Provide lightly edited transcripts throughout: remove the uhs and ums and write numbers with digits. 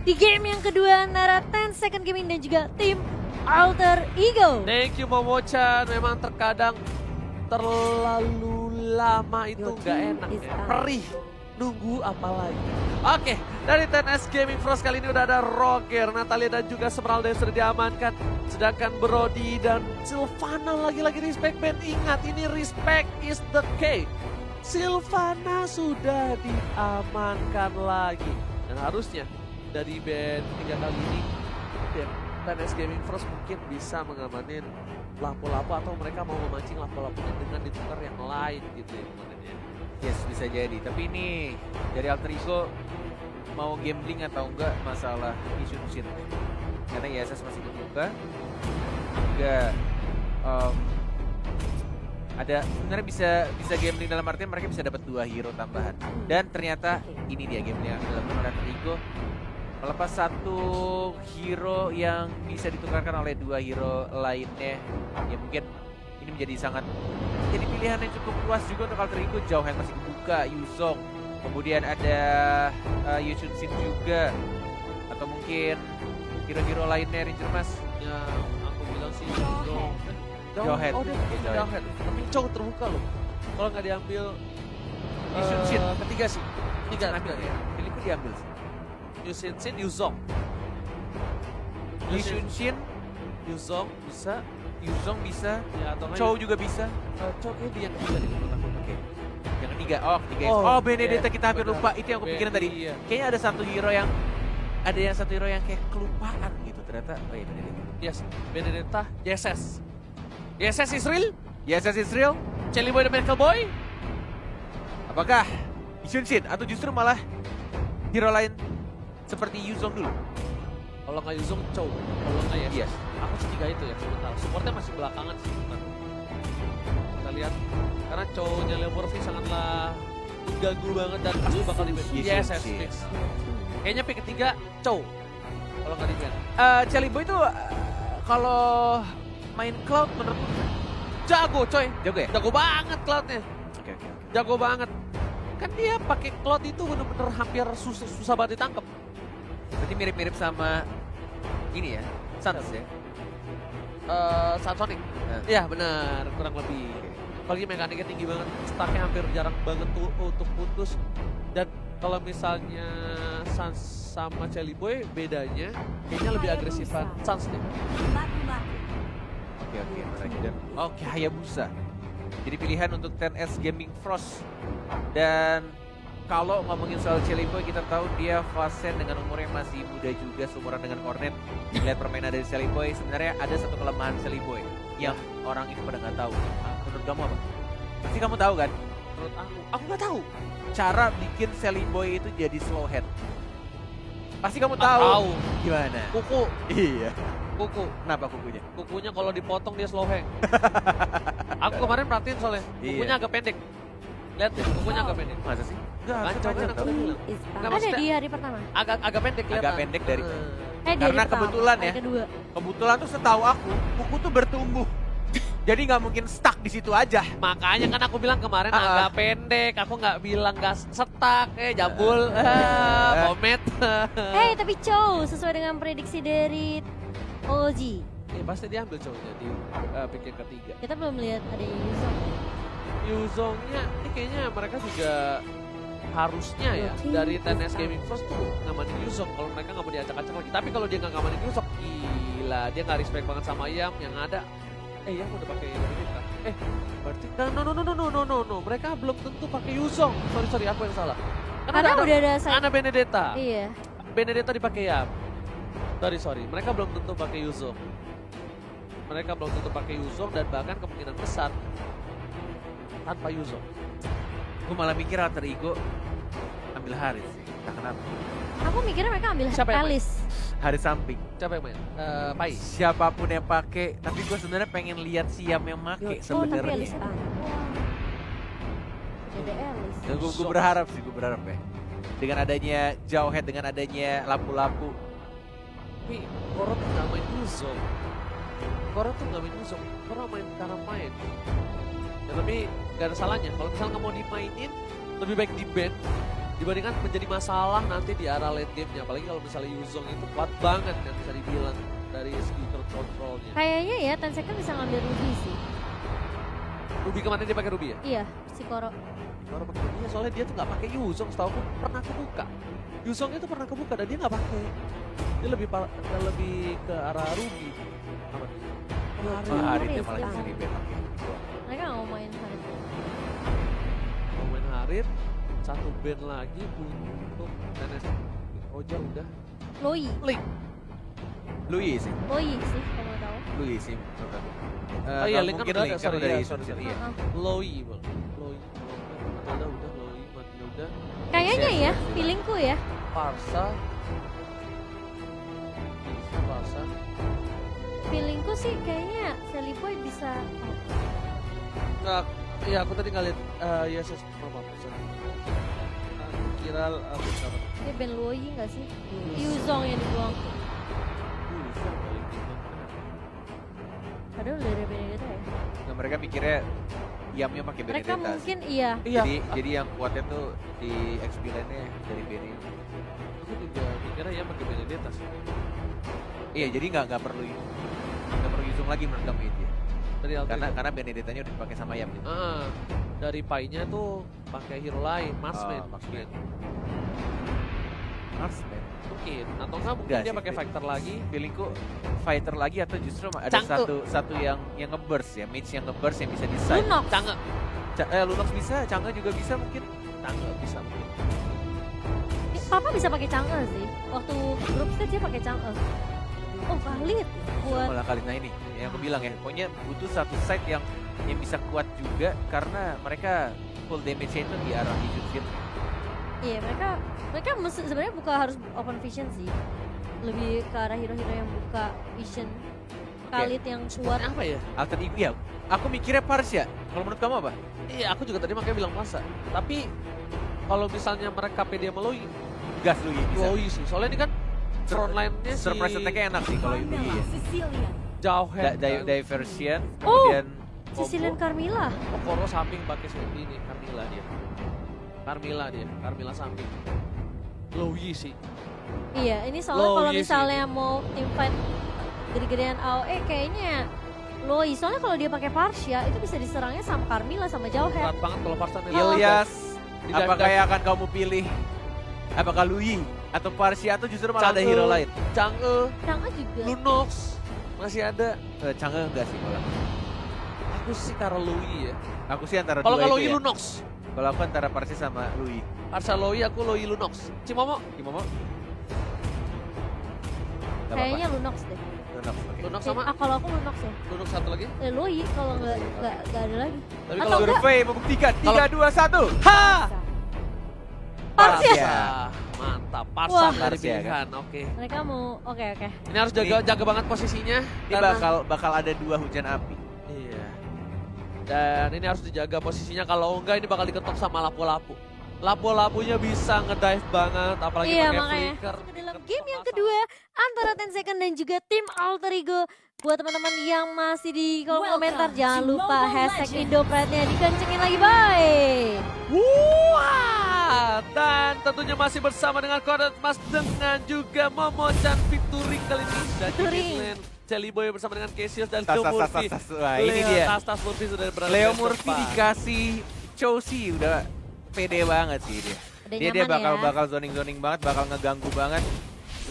di game yang kedua antara 10 Second Gaming dan juga tim Alter Ego. Thank you Momo-chan, memang terkadang terlalu lama itu nggak enak ya. Perih, nunggu apa lagi. Oke, dari 10S Gaming Frost kali ini udah ada Roger, Natalia dan juga Smeralda yang sudah diamankan. Sedangkan Brody dan Sylvana lagi-lagi respect band. Ingat ini respect is the key. Sylvana sudah diamankan lagi. Dan harusnya dari band 3 kali ini, 10S Gaming Frost mungkin bisa mengamanin lapo-lapo atau mereka mau memancing lapo-laponya dengan ditukar yang lain gitu ya kemarin ya. Yes, bisa jadi. Tapi ini dari Alter Ego mau gambling atau enggak masalah isu Shin. Karena ISS masih kebuka. Juga ada sebenarnya bisa gambling dalam artian mereka bisa dapat 2 hero tambahan. Dan ternyata ini dia gambling yang dilakukan oleh Alter Ego. Melepas 1 hero yang bisa ditukarkan oleh 2 hero lainnya. Ya mungkin ini jadi pilihan yang cukup luas juga untuk Alter Ego. Jauhan masih kebuka, Yuzong, kemudian ada Yushun Shin juga, atau mungkin hero-hero lainnya Ranger Mas. Ya aku bilang sih Yuzong. Jauhan. Oh dia Jauhan. Tapi Chow terbuka loh. Kalau nggak diambil Yushun Shin. ketiga sih. Tiga ambil ya. Pilihku diambil sih. Yushun Shin, Yuzong. Yushun Shin, Yuzong bisa. Yuzong bisa, Ya atau nggak Chow juga bisa. Chow kayak dia yang ketiga deh menurut aku. Oke. Yang ketiga, ketiga. Oh, Oh, Benedetta iya, kita hampir benar. lupa. Itu yang aku pikirin tadi. Iya. Kayaknya ada satu hero yang kayak kelupaan gitu. Ternyata, oh iya Benedetta. Yes, Benedetta, YSS. YSS Israel, YSS Israel, Chelly Boy dan Miracle Boy. apakah Yushun Shin atau justru malah hero lain seperti Yuzong dulu? Kalau nggak Yuzong, Chow. Kalau nggak ya, Yes. aku sih tiga itu ya sebentar. Supportnya masih belakangan sih sebentar. Kita lihat, karena Chow-nya Leo Murphy sangatlah mengganggu banget dan pasti bakal di-ban. YSS Shin. fix. Kayaknya pick ketiga, Chow. Kalau nggak di-ban. Chelly Boy itu kalau main Cloud menurut Jago coy, jago ya? jago banget Cloud-nya. Oke. Jago banget. Kan dia pakai Cloud itu bener-bener hampir susah banget ditangkap. Berarti mirip-mirip sama ini ya, Sans ya? Saat Sonic. Iya benar, kurang lebih. Apalagi mekaniknya tinggi banget, stacknya hampir jarang banget tuh untuk putus. Dan kalau misalnya Sans sama Chelly Boy bedanya kayaknya lebih agresifan Sans deh. Oke, menarik. Dan oke, Hayabusa. Jadi pilihan untuk 10S Gaming Frost. Dan kalau ngomongin soal Chelly Boy, kita tahu dia Fasen dengan umur yang masih muda juga, seumuran dengan Cornet. Lihat permainan dari Chelly Boy, sebenarnya ada satu kelemahan Chelly Boy yang orang itu pada nggak tahu. Menurut kamu apa? Pasti kamu tahu kan? Menurut aku nggak tahu. Cara bikin Chelly Boy itu jadi slow head. Pasti kamu Tahu. tahu. Gimana? Kuku, Iya. kuku. Kenapa kukunya? Kukunya kalau dipotong dia slow hang. Aku kemarin perhatiin soalnya, kukunya Iya. agak pendek. Lihat deh, kukunya agak pendek. Masa sih? Kan Enggak, coba aku udah bilang. Ada maksudnya- di hari pertama. Agak pendek kelihatan. Agak pendek dari- Di Karena hari pertama, kebetulan hari ya. kedua. Kebetulan tuh setahu aku, kuku tuh bertumbuh. Jadi nggak mungkin stuck di situ aja. Makanya kan aku bilang kemarin agak pendek, aku nggak bilang nggak setak, jambul, pomet. Hey, tapi Chow sesuai dengan prediksi dari OG. Pasti diambil cowoknya di pick yang ketiga. Kita belum lihat ada Yuzong. Yuzongnya, ini kayaknya mereka juga harusnya ya dari 10S Gaming Frost tuh ngamanin Yuzong kalau mereka nggak mau diacak-acak lagi. Tapi kalau dia nggak ngamanin Yuzong, gila dia nggak respect banget sama Yam yang ada. Yam udah pakai Benedetta. Berarti no. Mereka belum tentu pakai Yuzong. Sorry aku yang salah. Karena udah ada Ana Benedetta. Iya. Benedetta dipakai Yam. Sorry. Mereka belum tentu pakai Yuzong. Mereka belum tentu pakai Yuzong dan bahkan kemungkinan besar tanpa Yuzong. Gue malah mikir Alter Ego ambil Haris sih. Entah kenapa. Aku mikirnya mereka ambil Siapa yang main? Alice. Haris samping. Siapa yang main? Pai. Siapapun yang pakai, tapi gue sebenarnya pengen lihat Siam yang make Oh, tapi sebenarnya. Alice. Ada Alice. Ya, gue berharap ya. Dengan adanya Jauhead, dengan adanya lampu-lampu. Tapi Koro tuh gak main Yuzong. Koro tuh gak main Yuzong. Koro main karena main. Ya, tapi gak ada salahnya. Kalau misalnya nggak mau dimainin, lebih baik di ban dibandingkan menjadi masalah nanti di arah late game-nya. Apalagi kalau misalnya Yuzong itu kuat banget kan bisa dibilang dari segi control-nya. Kayaknya ya Ten Second bisa ngambil Ruby sih. Ruby kemarin dia pakai Ruby ya? Iya, si Koro. Koro pakai Ruby ya, soalnya dia tuh nggak pakai Yuzong, setahu aku pernah kebuka. Yuzong itu pernah kebuka dan dia nggak pakai. Dia lebih ke arah Ruby. Apa? Harit Harit, yang malah iya. bisa di-ban. Mereka nggak mau main Harit. Mau main Harit, satu band lagi untuk TNS. Roja udah. Loi. Link. Louis sih. Loi sih kalau mau tahu. Louis sih menurut aku. Oh iya, Link kan udah ada, sorry, dari iya, sorry, Sunset, sorry. iya. Loi bang. Loi. Matilda udah, Loi, Matilda. Kayaknya ya, Siap. feelingku ya. Parsa. Parsa. Feelingku sih kayaknya Sally Boy bisa. Nggak, iya aku tadi nggak lihat Yesus berapa persen. Aku kira aku dapat. Dia band Loi nggak sih? Yuzong yang dibuang. Bisa balik gitu. Padahal udah ada Benedetta ya. Nah, mereka mikirnya Yamnya pakai Mereka Benedetta. mungkin iya. Iya. Jadi yang kuatnya tuh di XP lane-nya dari Benny. Aku juga mikirnya ya pakai Benedetta sih. Iya, jadi nggak perlu Yuzong lagi menurut kamu itu. Dari Alter. Karena Benedettanya udah dipakai sama Yam gitu. Dari Pai-nya tuh pakai hero lain, Marksman. Marksman. Marksman. Mungkin. Atau nggak mungkin Nggak dia sih, pakai fighter lagi. Feelingku fighter lagi atau justru ada Chang'e. satu yang nge-burst ya, mage yang nge-burst yang bisa decide. Lunox. Chang'e. Lunox bisa, Chang'e juga bisa mungkin. Chang'e bisa mungkin. Papa bisa pakai Chang'e sih. Waktu grup stage dia pakai Chang'e. Oh valid buat Malah kali nah ini yang aku bilang ya, pokoknya butuh satu side yang bisa kuat juga karena mereka full damage-nya itu di arah hijau field. iya mereka sebenarnya bukan harus open vision sih. Lebih ke arah hero-hero yang buka vision. Khalid yang kuat. Apa ya? Alter ego ya. Aku mikirnya Parsha. Kalau menurut kamu apa? Iya, aku juga tadi makanya bilang masa. Tapi kalau misalnya mereka pede sama Loi, Gas lu bisa. Loi sih. Soalnya ini kan frontline-nya si Surprise attack-nya enak sih kalau Yui ya. jauh head. Diversion, Oh, kemudian Sicilian Carmilla. Oh, Koro samping pakai ini Carmilla dia. Carmilla samping. Loi sih. Iya, ini soalnya Loi kalau sih. misalnya mau tim fight gede-gedean AOE kayaknya Loi. Soalnya kalau dia pakai Parsha itu bisa diserangnya sama Carmilla sama Jauhead. Berat banget kalau Parsa nih. Ilyas, Di apakah dive-dive. yang akan kamu pilih? Apakah Lui atau Parsha atau justru malah ada hero lain? Chang'e, Chang'e juga. Lunox masih ada. Chang'e enggak sih malah. Aku sih karena Loi ya. Aku sih antara Kalau dua Loi itu ya. Lunox. Kalau aku antara Parsha sama Lui. Parsa Loi, aku Loi Lunox. Cimomo, Gimana? Gak Kayaknya Lunox deh. Lunox, oke. Lunox sama Kalau aku Lunox ya. Lunox satu lagi. Loi kalau nggak ada lagi. Tapi Atau kalau enggak- Survei membuktikan. Kalau- 3, 2, 1. ha, Parsha. Parsa. mantap. Wah. Parsa dari Parsa, pilihan. Oke. Mereka mau oke. Ini harus jaga banget posisinya. Ini karena- bakal ada 2 hujan api. Iya. Dan ini harus dijaga posisinya, kalau enggak ini bakal diketok sama lapu-lapu. Lapu-lapunya bisa ngedive banget, apalagi Iya pakai makanya. flicker. Ke dalam game yang kedua antara Ten Second dan juga tim Alter Ego. Buat teman-teman yang masih di kolom komentar jangan lupa hashtag Indopride-nya dikencengin lagi bye. Wah, dan tentunya masih bersama dengan Kodet Mas dengan juga Momo-chan featuring kali ini. Dan Featuring. Judith Jelly Boy bersama dengan Cassius dan Tas, Leo tas, tas, Murphy. tas, tas. Wah, ini dia. Tas Murphy sudah berada Leo di Murphy depan. dikasih Chelsea udah pede banget sih dia. Udah Dia nyaman ya. bakal zoning banget, bakal ngeganggu banget.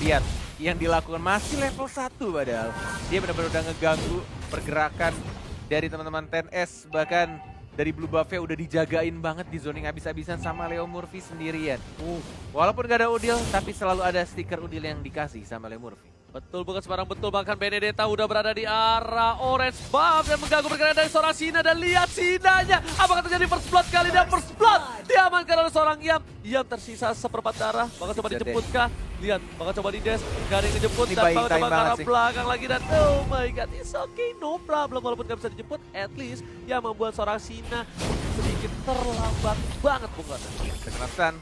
Lihat yang dilakukan masih level 1 padahal. Dia benar-benar udah ngeganggu pergerakan dari teman-teman TNS, bahkan dari blue buff-nya udah dijagain banget di zoning habis-habisan sama Leo Murphy sendirian. Walaupun gak ada Udil, tapi selalu ada stiker Udil yang dikasih sama Leo Murphy. Betul bukan sembarang betul, bahkan Benedetta udah berada di arah orange buff dan mengganggu pergerakan dari seorang Sina, dan lihat Sinanya. Apakah terjadi first blood kali ini? First blood diamankan oleh seorang Yam tersisa seperempat darah. Bakal coba Bisa dijemput kah? Lihat, bakal coba di dash, gak ada yang dijemput Ini dan buying bakal time coba ke banget arah sih. belakang lagi, dan oh my god, it's okay, no problem. Walaupun gak bisa dijemput, at least yang membuat seorang Sina sedikit terlambat banget bukan? Kekerasan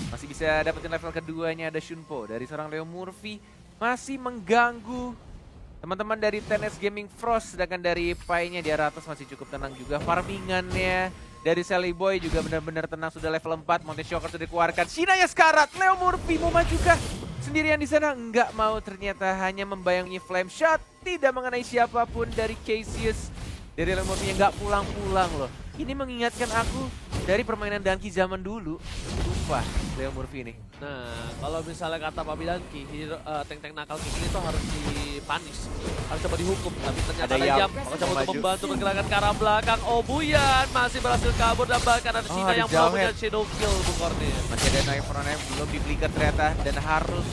masih bisa dapetin level keduanya, ada Shunpo dari seorang Leo Murphy. Masih mengganggu teman-teman dari TNS Gaming Frost, sedangkan dari Pai-nya di atas masih cukup tenang juga farmingannya. dari Sally Boy juga benar-benar tenang, sudah level 4. Mountain Shocker sudah dikeluarkan. Shinaya sekarat, Leo Murphy mau maju kah? Sendirian di sana nggak mau, ternyata hanya membayangi flame shot, tidak mengenai siapapun dari Cassius. Dari Leo Murphy yang nggak pulang-pulang loh. Ini mengingatkan aku dari permainan Danki zaman dulu. Sumpah, Leo Murphy ini. Nah, kalau misalnya kata Pak Bidanki, tank-tank nakal kayak gini tuh harus dipanis, harus coba dihukum. Tapi ternyata ada Yam, kalau coba untuk membantu pergerakan ke arah belakang. Oh, Buyan masih berhasil kabur dan bahkan ada Sina yang melakukan shadow kill, Bung Kornel. Masih ada Knife Runner belum di-flicker ternyata dan harus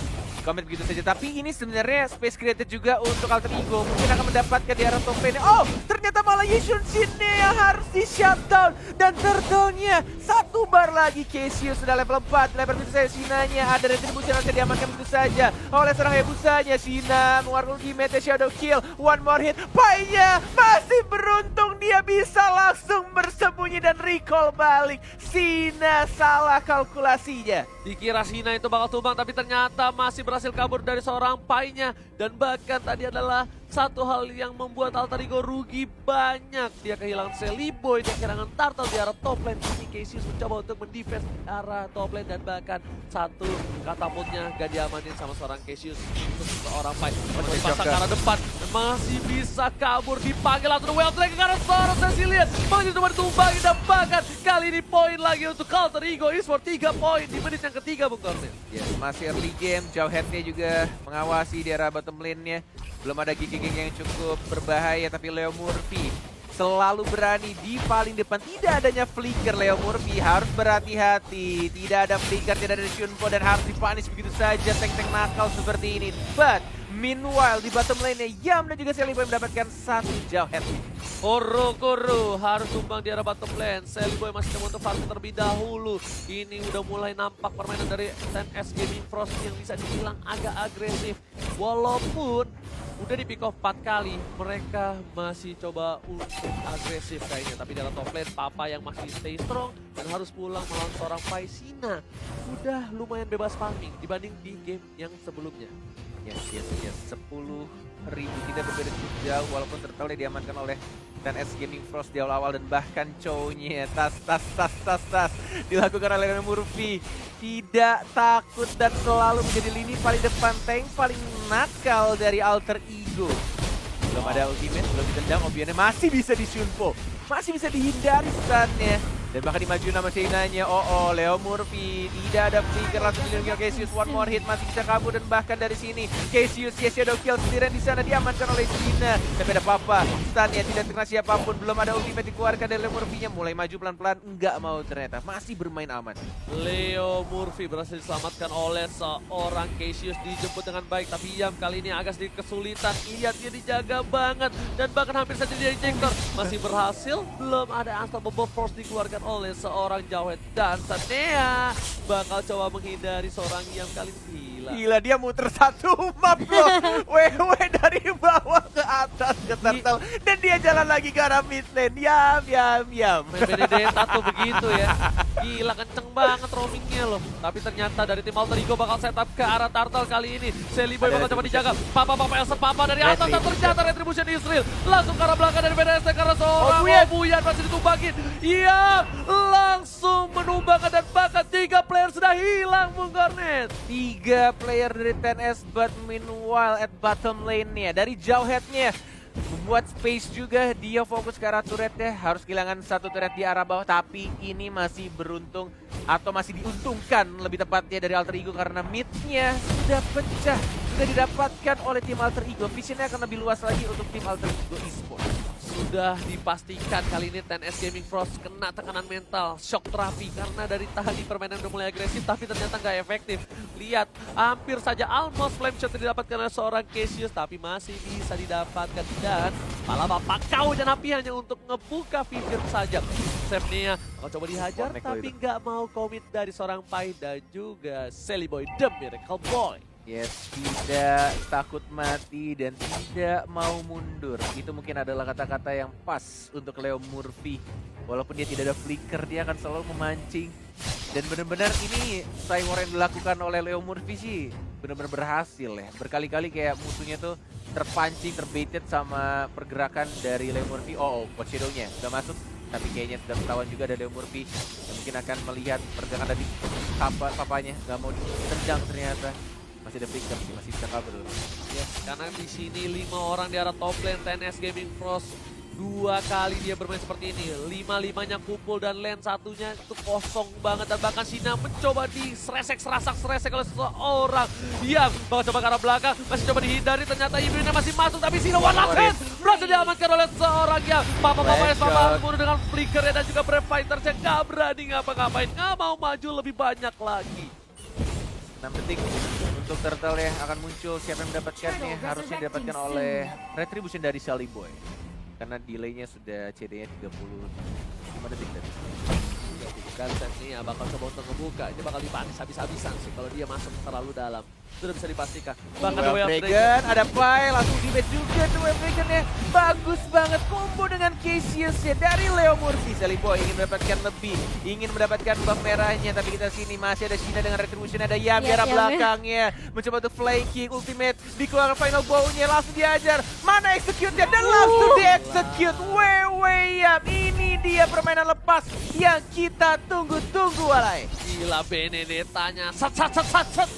comment begitu saja. Tapi ini sebenarnya space created juga untuk Alter Ego. Mungkin akan mendapatkan di arah top lane. Oh, ternyata malah Yishun Shinne yang harus di shutdown. Dan turtle-nya satu bar lagi. Cassius sudah level 4. Level begitu saja Sinanya. Ada retribution yang akan diamankan begitu saja oleh seorang Hebusanya. Sina mengeluarkan ultimate shadow kill. One more hit. Pai-nya masih beruntung. Dia bisa langsung bersembunyi dan recall balik. Sina salah kalkulasinya. Dikira Sina itu bakal tumbang, tapi ternyata masih berhasil kabur dari seorang Pai-nya. Dan bahkan tadi adalah satu hal yang membuat Alter Ego rugi banyak. Dia kehilangan Sally Boy, dia kehilangan Turtle di arah top lane. Ini Cassius mencoba untuk mendefense arah top lane dan bahkan satu katapultnya gak diamanin sama seorang Cassius untuk seorang Pai. Dipasang ke arah depan, masih bisa kabur, dipanggil atau well play ke arah seorang Cecilian. Masih cuma ditumbangi dan bahkan kali ini poin lagi untuk Alter Ego. Esports 3 poin di menit yang ketiga, Bung Kornel. Yes, masih early game, jauh headnya juga mengawasi di arah bottom lane-nya. Belum ada gigi-gigi yang cukup berbahaya, tapi Leo Murphy selalu berani di paling depan. Tidak adanya flicker, Leo Murphy harus berhati-hati. Tidak ada flicker, tidak ada Shunpo dan harus dipanis begitu saja tank-tank nakal seperti ini. But meanwhile di bottom lane-nya Yam dan juga Sally Boy mendapatkan satu jauh head. Koro harus tumbang di arah bottom lane. Sally Boy masih coba untuk farming terlebih dahulu. Ini udah mulai nampak permainan dari 10S Gaming Frost yang bisa dibilang agak agresif. Walaupun udah di pick off 4 kali, mereka masih coba untuk agresif kayaknya. Tapi di arah top lane, Papa yang masih stay strong dan harus pulang melawan seorang Pai. Sina udah lumayan bebas farming dibanding di game yang sebelumnya. Yes. 10.000 tidak berbeda cukup jauh walaupun turtle diamankan oleh 10S Gaming Frost di awal-awal dan bahkan Chow-nya tas dilakukan oleh Leo Murphy. Tidak takut dan selalu menjadi lini paling depan, tank paling nakal dari Alter Ego. Belum ada ultimate, belum ditendang, Obiannya masih bisa disunpo, masih bisa dihindari stunnya. Dan bahkan dimaju nama Shinanya. Oh, Leo Murphy tidak ada flicker, langsung dilindungi Cassius. One more hit, masih bisa kabur dan bahkan dari sini Cassius shadow kill sendirian di sana diamankan oleh Sina. Tapi ada Papa, stunnya tidak kena siapapun, belum ada ultimate dikeluarkan dari Leo Murphy-nya. Mulai maju pelan-pelan, enggak mau ternyata, masih bermain aman. Leo Murphy berhasil diselamatkan oleh seorang Cassius, dijemput dengan baik. Tapi Yam kali ini agak sedikit kesulitan. Iya, dia dijaga banget dan bahkan hampir saja dia injector. Masih berhasil, belum ada Unstoppable Force dikeluarkan oleh seorang Jawet dan Sanea bakal coba menghindari seorang Yam kali ini. Gila, dia muter satu map loh. WW dari bawah ke atas ke turtle dan dia jalan lagi ke arah mid lane. Yam. Main Benedetta tuh begitu ya. Gila, kenceng banget roamingnya loh. Tapi ternyata dari tim Alter Ego bakal setup ke arah turtle kali ini. Sally Boy bakal coba dijaga. Papa Elsa dari atas dan ternyata retribution Israel. Langsung ke arah belakang dari BDST karena seorang Buyan masih ditumbangin. Iya, langsung menumbangkan dan bahkan 3 player sudah hilang, Bung Kornet. 3 player dari 10S, but meanwhile at bottom lane-nya dari jauh head-nya membuat space juga. Dia fokus ke arah turretnya, harus kehilangan satu turret di arah bawah, tapi ini masih beruntung atau masih diuntungkan lebih tepatnya dari Alter Ego karena mid-nya sudah pecah, sudah didapatkan oleh tim Alter Ego. Visionnya akan lebih luas lagi untuk tim Alter Ego Esports. Sudah dipastikan kali ini 10S Gaming Frost kena tekanan mental, shock terapi karena dari tadi permainan udah mulai agresif tapi ternyata nggak efektif. Lihat, hampir saja almost flame shot didapatkan oleh seorang Cassius tapi masih bisa didapatkan dan malah bapak kau dan api hanya untuk ngebuka vision saja. Sefnia mau coba dihajar tapi nggak mau komit dari seorang Pai dan juga Sally Boy, The Miracle Boy. Yes, tidak takut mati dan tidak mau mundur. Itu mungkin adalah kata-kata yang pas untuk Leo Murphy. Walaupun dia tidak ada flicker, dia akan selalu memancing. Dan benar-benar ini Cywar yang dilakukan oleh Leo Murphy sih benar-benar berhasil ya. Berkali-kali kayak musuhnya tuh terpancing, terbaited sama pergerakan dari Leo Murphy. Oh, God Shadow-nya udah masuk. Tapi kayaknya sudah ketahuan juga ada Leo Murphy yang mungkin akan melihat pergerakan dari papanya. Gak mau ditendang ternyata. Masih ada Flicker sih, masih bisa kabur. Yes, karena di sini 5 orang di arah top lane TNS Gaming Frost. 2 kali dia bermain seperti ini, 5-5-nya kumpul dan lane satunya itu kosong banget. Dan bahkan Sina mencoba diseresek oleh seseorang. Diam, bakal coba ke arah belakang, masih coba dihindari, ternyata Ibrinnya masih masuk. Tapi Sina one lap hit, berhasil diamankan oleh seorang yang Papa membunuh dengan flickernya dan juga Brave Fighters yang gak berani ngapa-ngapain, gak mau maju lebih banyak lagi. 6 detik untuk Turtle yang akan muncul. Siapa yang mendapatkannya? Harusnya didapatkan oleh Retribution dari Sally Boy. Karena delaynya sudah CD-nya 35 detik tadi. Kan set ini ya bakal coba untuk ngebuka. Ini bakal dipanis habis-habisan sih kalau dia masuk terlalu dalam. Sudah bisa dipastikan. Bahkan Wave Dragon, ada Pai, langsung di-bait juga tuh Wave Dragon-nya. Bagus banget combo dengan Cassius-nya dari Leo Murphy. Sally Boy ingin mendapatkan lebih, ingin mendapatkan buff merahnya. Tapi kita sini masih ada Shina dengan Retribution, ada Yam di arah belakangnya. Mencoba untuk flying kick, ultimate, dikeluarkan final bow-nya, langsung diajar. Mana execute-nya? Dan langsung di-execute. Yam, ini dia permainan lepas yang kita tunggu-tunggu, Alay. Gila Benedetta-nya, sat,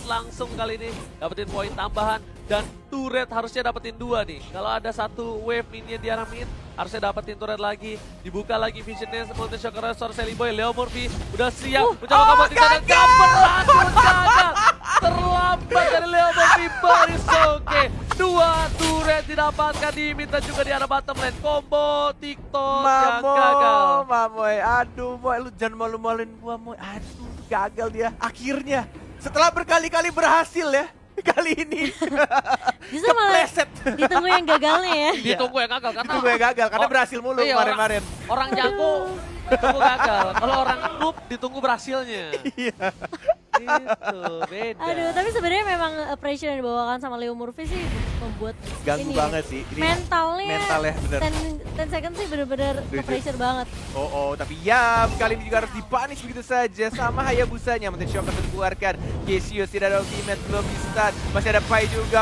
langsung kali ini dapetin poin tambahan. Dan turret harusnya dapetin 2 nih. Kalau ada 1 wave minion di arah mid, harusnya dapetin turret lagi. Dibuka lagi visionnya, Molten Shock Resort, Sally Boy, Leo Murphy udah siap. Mencoba kabur di sana, gagal! Terlambat dari Leo Murphy, Barisoke. 2 turret didapatkan di mid dan juga di arah bottom lane. Combo TikTok yang gagal. Mamoy, aduh Moy, lu jangan malu-maluin gua Moy. Aduh, gagal dia akhirnya. Setelah berkali-kali berhasil ya. Kali ini Justru malah ditunggu yang gagalnya ya. Ditunggu yang gagal karena ditunggu yang gagal karena berhasil mulu kemarin-kemarin. Orang jago ditunggu gagal. Kalau orang noob ditunggu berhasilnya. Iya. Itu beda. Aduh, tapi sebenarnya memang pressure yang dibawakan sama Leo Murphy sih membuat Ganggu ini banget ya, sih. Ini mentalnya bener. 10 seconds sih bener-bener pressure banget. Tapi Yam kali ini juga harus dipanis begitu saja sama Hayabusanya. Molten Shock harus dikeluarkan. Cassius tidak ada ultimate, belum di start. Masih ada Pai juga.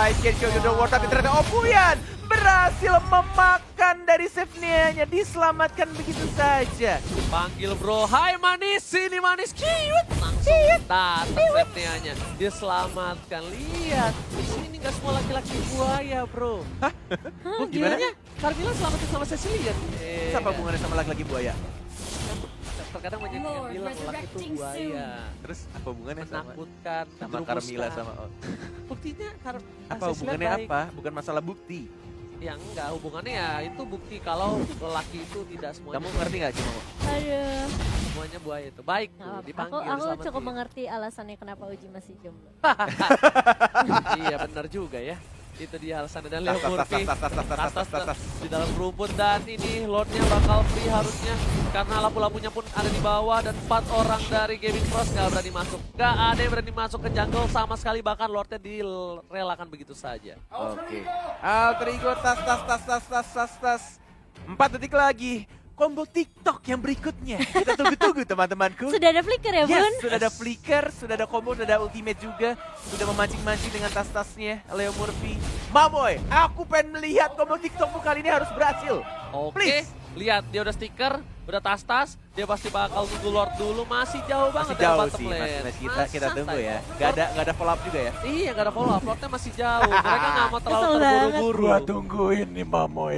I can show you the world. Tapi ternyata Opuyan berhasil memakan dari save-nya, diselamatkan begitu saja. Panggil bro, hai manis, sini manis, cute. Langsung datang save-nya, diselamatkan. Lihat, di sini nggak semua laki-laki buaya bro. Hah? Gimana? Carmilla selamatin sama Cecilian. Apa hubungannya sama laki-laki buaya? Terkadang banyak yang bilang laki itu buaya. Terus apa hubungannya menakutkan, sama Carmilla sama buktinya apa hubungannya apa? Bukan masalah bukti. Ya enggak, hubungannya ya itu bukti kalau lelaki itu tidak semuanya. Kamu ngerti nggak Cimo? Aduh. Semuanya buaya itu. Baik, dipanggil Aku selamatin. cukup mengerti alasannya kenapa Uji masih jomblo. Iya benar juga ya. Itu dia alasannya. Dan Leo Murphy tas di dalam rumput. Dan ini Lordnya bakal free harusnya. Karena lampu-lampunya pun ada di bawah. Dan 4 orang dari Gaming Frost gak berani masuk. Gak ada yang berani masuk ke jungle sama sekali. Bahkan Lordnya direlakan begitu saja. Oke. Alter Ego tas. 4 detik lagi. Combo TikTok yang berikutnya. Kita tunggu-tunggu teman-temanku. Sudah ada flicker ya Bun? Yes, sudah ada flicker, sudah ada combo, sudah ada ultimate juga. Sudah memancing-mancing dengan tas-tasnya Leo Murphy. Mamoy, aku pengen melihat combo TikTokmu kali ini harus berhasil. Oke, lihat dia udah stiker, udah tas-tas, dia pasti bakal nunggu Lord dulu. Masih jauh banget Masih jauh bottom sih, lane. kita tunggu ya. Gak ada follow up juga ya. Iya, gak ada follow up, Lordnya masih jauh. Mereka gak mau terlalu Kesel terburu-buru. Gua tungguin nih Mamoy.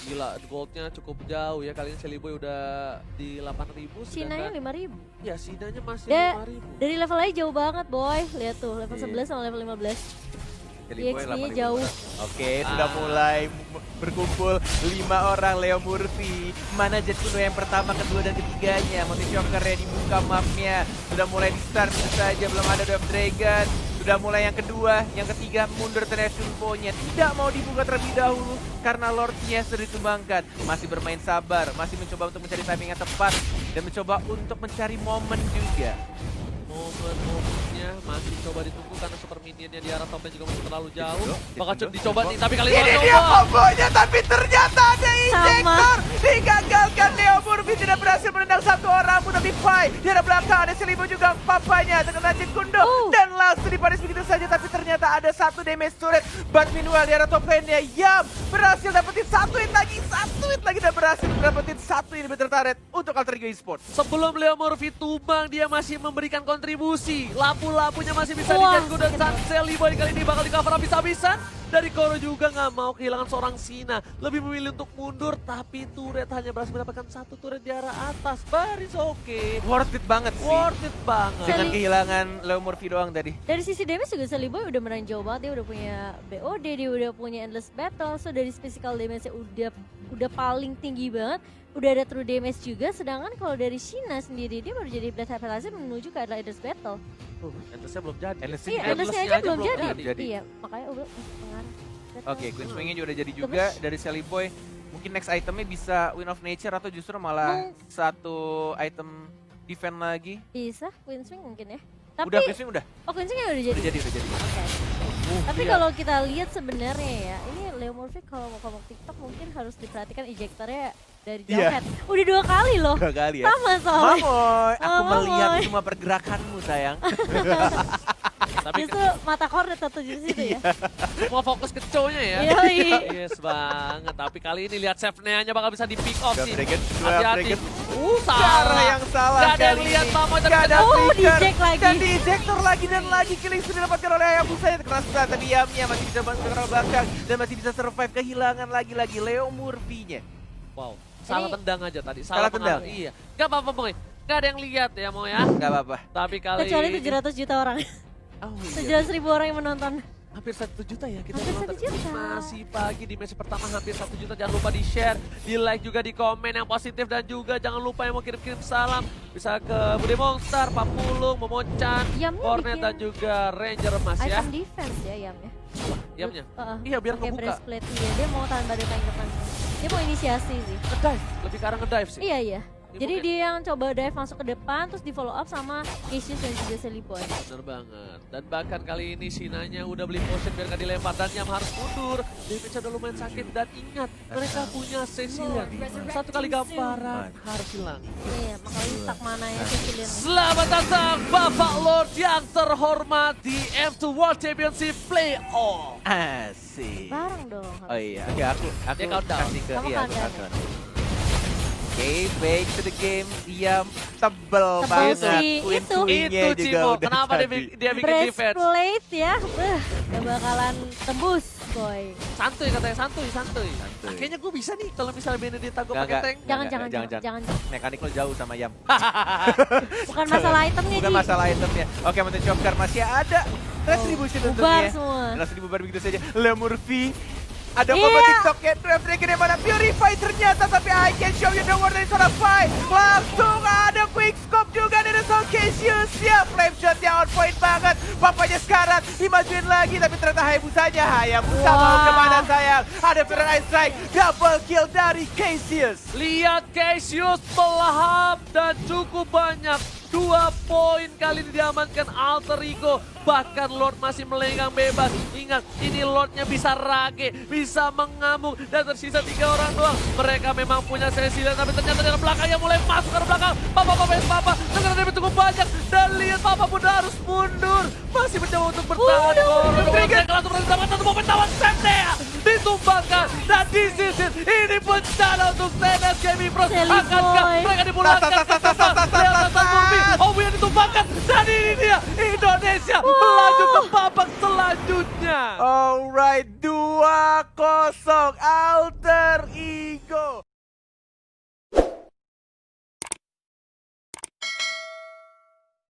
Gila, goldnya cukup jauh ya. Kali ini Sally Boy udah di 8.000. Sinanya 5.000. Ya, Sinanya masih Dia 5.000. dari level aja jauh banget boy. Lihat tuh, level 11 sama level 15. EXP-nya jauh. Oke, sudah mulai berkumpul 5 orang Leo Murphy. Mana Jet Kuno yang pertama, kedua, dan ketiganya. Molten Shocker dibuka mapnya. Sudah mulai di start saja, belum ada Wave Dragon. Sudah mulai yang kedua, yang ketiga mundur TNS Info-nya. Tidak mau dibuka terlebih dahulu karena Lord-nya sudah ditumbangkan. Masih bermain sabar, masih mencoba untuk mencari timing yang tepat. Dan mencoba untuk mencari momen juga. Momen-momennya masih coba ditunggu karena super minionnya di arah top lane juga masih terlalu jauh. Bakal dicoba nih, tapi kali ini dia kombonya, tapi ternyata ada injektor. Digagalkan, Leo Murphy tidak berhasil menendang 1 orang pun, tapi Pai di arah belakang ada Sally Boy juga papanya terkena Jet Kundo. Dan langsung dipanis begitu saja, tapi ternyata ada ada satu damage turret. But meanwhile di arah top lane-nya Yam berhasil dapetin satu hit lagi dan berhasil dapetin satu inhibitor turret untuk Alter Ego Esports. Sebelum Leo Murphy tumbang, dia masih memberikan kontribusi. Lampu-lampunya masih bisa Wah, dijago dan Sanseli Boy kali ini bakal di cover habis-habisan. Dari Koro juga nggak mau kehilangan seorang Sina. Lebih memilih untuk mundur, tapi turret hanya berhasil mendapatkan satu turret di arah atas. Baris oke. Worth it banget sih. Worth it banget. Dengan kehilangan Leo Murphy doang tadi. Dari sisi damage juga Sally Boy udah menang jauh banget. Dia udah punya BOD, dia udah punya Endless Battle. So dari physical damage-nya udah paling tinggi banget. Udah ada true damage juga. Sedangkan kalau dari Shina sendiri, dia baru jadi Blade Hyperlaser menuju ke adalah Endless Battle. Endlessnya belum jadi. Iya, Endlessnya aja belum jadi. Iya, makanya udah pengaruh. Oke, Queen Swing-nya juga udah jadi juga dari Sally Boy. Mungkin next itemnya bisa Win of Nature atau justru malah satu item defend lagi. Bisa, Queen Swing mungkin ya. Tapi, Udah, Queen Swing udah. Oh, Queen Swing udah jadi? Udah jadi. Oke. Tapi iya. kalau kita lihat sebenarnya ya, ini Leo Murphy kalau mau ngomong TikTok mungkin harus diperhatikan ejectornya dari jauh Iya. head. Udah 2 kali loh. 2 kali ya. Sama soalnya. Mamoy, aku Mamoy. melihat semua pergerakanmu sayang. Tapi Justru mata kornet atau di situ ya. semua fokus ke cowoknya ya. Yoi. Yes banget. Tapi kali ini lihat save nya bakal bisa di pick off Dua sih. Dragon, dua Hati-hati. Dragon. Salah. Cara yang salah Gak ada yang kali lihat ini. Mamoy tapi Gak ada Oh, flicker. di-eject lagi. Dan di ejector lagi dan lagi killing sudah didapatkan oleh Hayabusa. Keras banget tapi Yamnya masih bisa bantu ke arah belakang dan masih bisa survive kehilangan lagi-lagi Leo Murphy-nya. Wow. Salah Ini- tendang aja tadi. Salah tendang? pengaruh. Iya. Gak apa-apa Moy. Gak ada yang lihat ya Moy ya. Gak apa-apa. Tapi kali Kecuali ini 700 juta orang. Oh, iya. 700 ribu orang yang menonton. Hampir 1 juta ya kita Hampir menonton. 1 juta. Masih pagi di match pertama hampir 1 juta. Jangan lupa di share, di like juga, di komen yang positif. Dan juga jangan lupa yang mau kirim-kirim salam. Bisa ke Bude Monster, Papulung, Momocan, Yamnya Cornet bikin dan juga Ranger Emas ya. Item defense ya Yamnya. Yamnya. Heeh. Iya biar Pakai ngebuka. breastplate iya. Dia mau tahan badai paling depan. Dia mau inisiasi sih. Ngedive, lebih ke arah ngedive sih. Iya iya. Ya, Jadi mungkin- dia yang coba dive masuk ke depan terus di follow up sama Cassius dan juga Sally Boy. Bener banget. Dan bahkan kali ini Sinanya udah beli potion biar gak dilempar. Dan Yam harus mundur. Damage udah lumayan sakit. Dan ingat, mereka punya Cecilian. Satu kali gambaran harus hilang. Iya, makanya stuck mana ya Cecilian. Selamat datang Bapak Lord yang terhormat di M2 World Championship Playoff. Asik. Bareng dong. Oh iya, oke aku Dia countdown. kasih ke Kamu iya, aku countdown. countdown. Oke, back to the game. Iya, tebel Tebel banget. sih, Queen itu. swing-nya Itu juga Cimo, udah kenapa dia, jadi. dia bikin defense? Breastplate ya. Gak bakalan tembus, boy. Santuy katanya, santuy. Santuy. Kayaknya gue bisa nih kalau misalnya Benedetta gue Nggak, pakai nggak. tank. Jangan. Mekanik lo jauh sama Yam. Bukan masalah itemnya, Bukan Ji. masalah itemnya. Oke, Mountain Chopper masih ada. Retribution Bubar untungnya. semua. Langsung dibubar begitu saja. Le Murphy. Ada Iya. combo TikToknya, Trap Dragon yang mana Purify ternyata, tapi I can show you the word dari seorang fight. Langsung ada quick scope juga dari Soul Cassius. Ya, flame shot yang on point banget. Papanya sekarang dimajuin lagi, tapi ternyata Hayabusanya. Hayabusa mau Wah. kemana sayang? Ada Fire Ice Strike, double kill dari Cassius. Lihat Cassius pelahap dan cukup banyak. 2 poin kali ini diamankan Alter Ego. Bahkan Lord masih melenggang bebas. Ingat, ini Lordnya bisa rage, bisa mengamuk. Dan tersisa 3 orang doang. Mereka memang punya Cecilia, tapi ternyata dari belakangnya mulai masuk ke belakang. Papa. Dengan damage cukup banyak. Dan lihat Papa pun harus mundur. Masih mencoba untuk bertahan. Trigger langsung mendapatkan satu momen tawan. Semnea ditumbangkan. Dan disisir. Ini bencana untuk Tenas Gaming Pros. Sally Akankah Boy. mereka dipulangkan ke tempat? Lihat Hasan Murphy. Owi yang ditumbangkan. Dan ini dia Indonesia melaju ke babak selanjutnya. Alright, 2-0 Alter Ego.